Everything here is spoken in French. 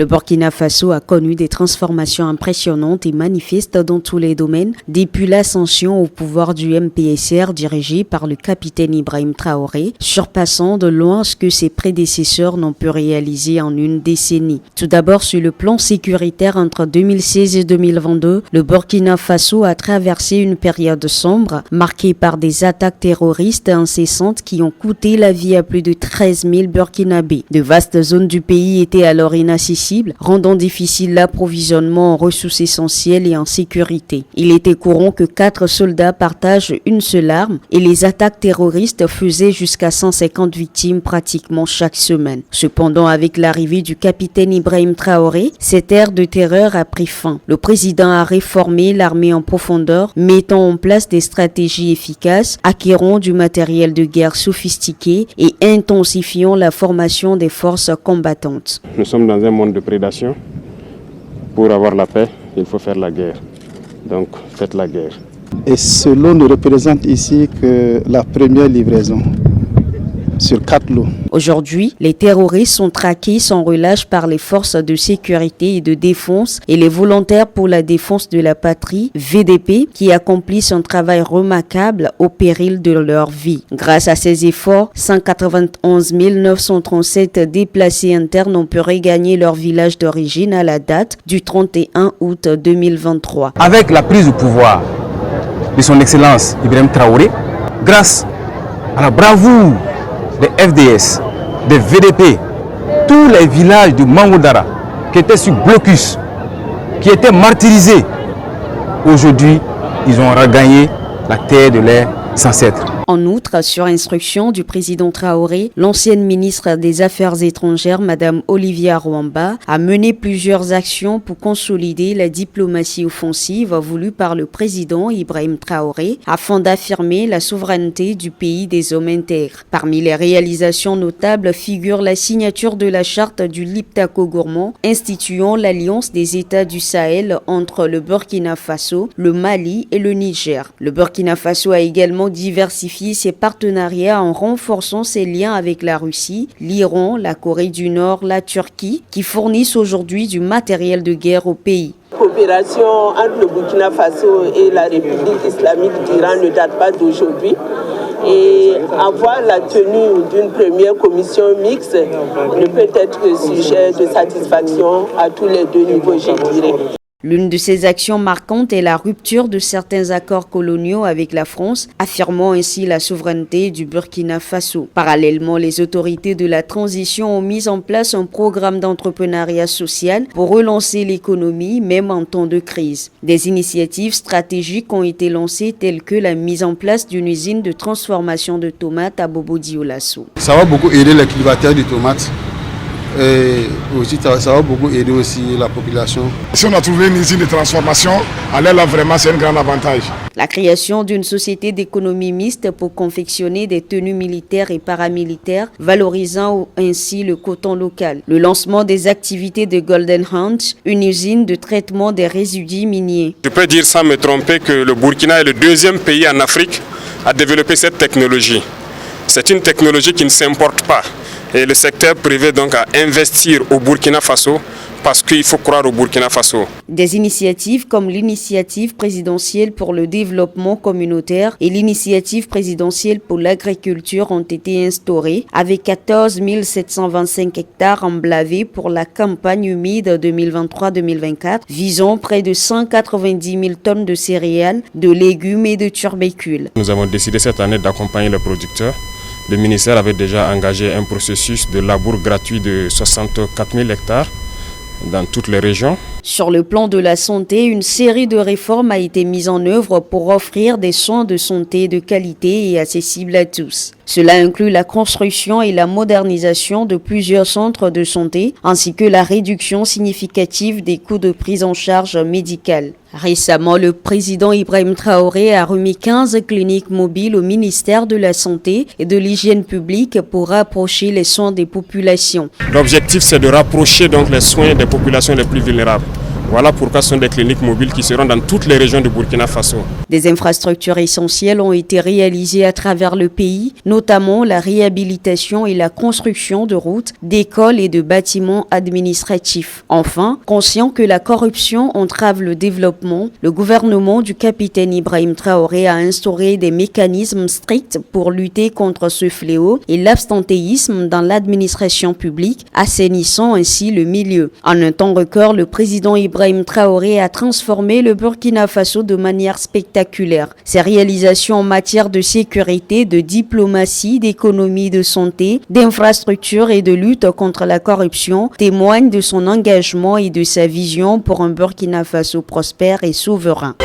Le Burkina Faso a connu des transformations impressionnantes et manifestes dans tous les domaines, depuis l'ascension au pouvoir du MPSR dirigé par le capitaine Ibrahim Traoré, surpassant de loin ce que ses prédécesseurs n'ont pu réaliser en une décennie. Tout d'abord, sur le plan sécuritaire, entre 2016 et 2022, le Burkina Faso a traversé une période sombre, marquée par des attaques terroristes incessantes qui ont coûté la vie à plus de 13 000 Burkinabés. De vastes zones du pays étaient alors inaccessibles, rendant difficile l'approvisionnement en ressources essentielles et en sécurité. Il était courant que 4 soldats partagent une seule arme et les attaques terroristes faisaient jusqu'à 150 victimes pratiquement chaque semaine. Cependant, avec l'arrivée du capitaine Ibrahim Traoré, cette ère de terreur a pris fin. Le président a réformé l'armée en profondeur, mettant en place des stratégies efficaces, acquérant du matériel de guerre sophistiqué et intensifiant la formation des forces combattantes. Nous sommes dans un monde de prédation. Pour avoir la paix, il faut faire la guerre. Donc, faites la guerre. Et cela ne représente ici que la première livraison sur 4 lots. Aujourd'hui, les terroristes sont traqués sans relâche par les forces de sécurité et de défense et les volontaires pour la défense de la patrie, VDP, qui accomplissent un travail remarquable au péril de leur vie. Grâce à ces efforts, 191 937 déplacés internes ont pu regagner leur village d'origine à la date du 31 août 2023. Avec la prise du pouvoir de son Excellence Ibrahim Traoré, grâce à la bravoure des FDS, des VDP, tous les villages de Mangoudara qui étaient sur blocus, qui étaient martyrisés, aujourd'hui, ils ont regagné la terre de leurs ancêtres. En outre, sur instruction du président Traoré, l'ancienne ministre des Affaires étrangères, Madame Olivia Rwamba, a mené plusieurs actions pour consolider la diplomatie offensive voulue par le président Ibrahim Traoré afin d'affirmer la souveraineté du pays des hommes intègres. Parmi les réalisations notables figure la signature de la charte du Liptako-Gourmand instituant l'alliance des États du Sahel entre le Burkina Faso, le Mali et le Niger. Le Burkina Faso a également diversifié ses partenariats en renforçant ses liens avec la Russie, l'Iran, la Corée du Nord, la Turquie, qui fournissent aujourd'hui du matériel de guerre au pays. La coopération entre le Burkina Faso et la République islamique d'Iran ne date pas d'aujourd'hui. Et avoir la tenue d'une première commission mixte ne peut être que sujet de satisfaction à tous les deux niveaux, je dirais. L'une de ces actions marquantes est la rupture de certains accords coloniaux avec la France, affirmant ainsi la souveraineté du Burkina Faso. Parallèlement, les autorités de la transition ont mis en place un programme d'entrepreneuriat social pour relancer l'économie, même en temps de crise. Des initiatives stratégiques ont été lancées telles que la mise en place d'une usine de transformation de tomates à Bobo-Dioulasso. Ça va beaucoup aider les cultivateurs de tomates. Et aussi, ça va beaucoup aider aussi la population. Si on a trouvé une usine de transformation, alors là vraiment c'est un grand avantage. La création d'une société d'économie mixte pour confectionner des tenues militaires et paramilitaires, valorisant ainsi le coton local. Le lancement des activités de Golden Hunt, une usine de traitement des résidus miniers. Je peux dire sans me tromper que le Burkina est le 2e pays en Afrique à développer cette technologie. C'est une technologie qui ne s'importe pas. Et le secteur privé donc a investir au Burkina Faso parce qu'il faut croire au Burkina Faso. Des initiatives comme l'initiative présidentielle pour le développement communautaire et l'initiative présidentielle pour l'agriculture ont été instaurées avec 14 725 hectares emblavés pour la campagne humide 2023-2024 visant près de 190 000 tonnes de céréales, de légumes et de tubercules. Nous avons décidé cette année d'accompagner les producteurs. Le ministère avait déjà engagé un processus de labour gratuit de 64 000 hectares dans toutes les régions. Sur le plan de la santé, une série de réformes a été mise en œuvre pour offrir des soins de santé de qualité et accessibles à tous. Cela inclut la construction et la modernisation de plusieurs centres de santé, ainsi que la réduction significative des coûts de prise en charge médicale. Récemment, le président Ibrahim Traoré a remis 15 cliniques mobiles au ministère de la Santé et de l'Hygiène publique pour rapprocher les soins des populations. L'objectif, c'est de rapprocher donc les soins des populations les plus vulnérables. Voilà pourquoi ce sont des cliniques mobiles qui seront dans toutes les régions du Burkina Faso. Des infrastructures essentielles ont été réalisées à travers le pays, notamment la réhabilitation et la construction de routes, d'écoles et de bâtiments administratifs. Enfin, conscient que la corruption entrave le développement, le gouvernement du capitaine Ibrahim Traoré a instauré des mécanismes stricts pour lutter contre ce fléau et l'abstentéisme dans l'administration publique, assainissant ainsi le milieu. En un temps record, le président Ibrahim Traoré a transformé le Burkina Faso de manière spectaculaire. Ses réalisations en matière de sécurité, de diplomatie, d'économie, de santé, d'infrastructures et de lutte contre la corruption témoignent de son engagement et de sa vision pour un Burkina Faso prospère et souverain.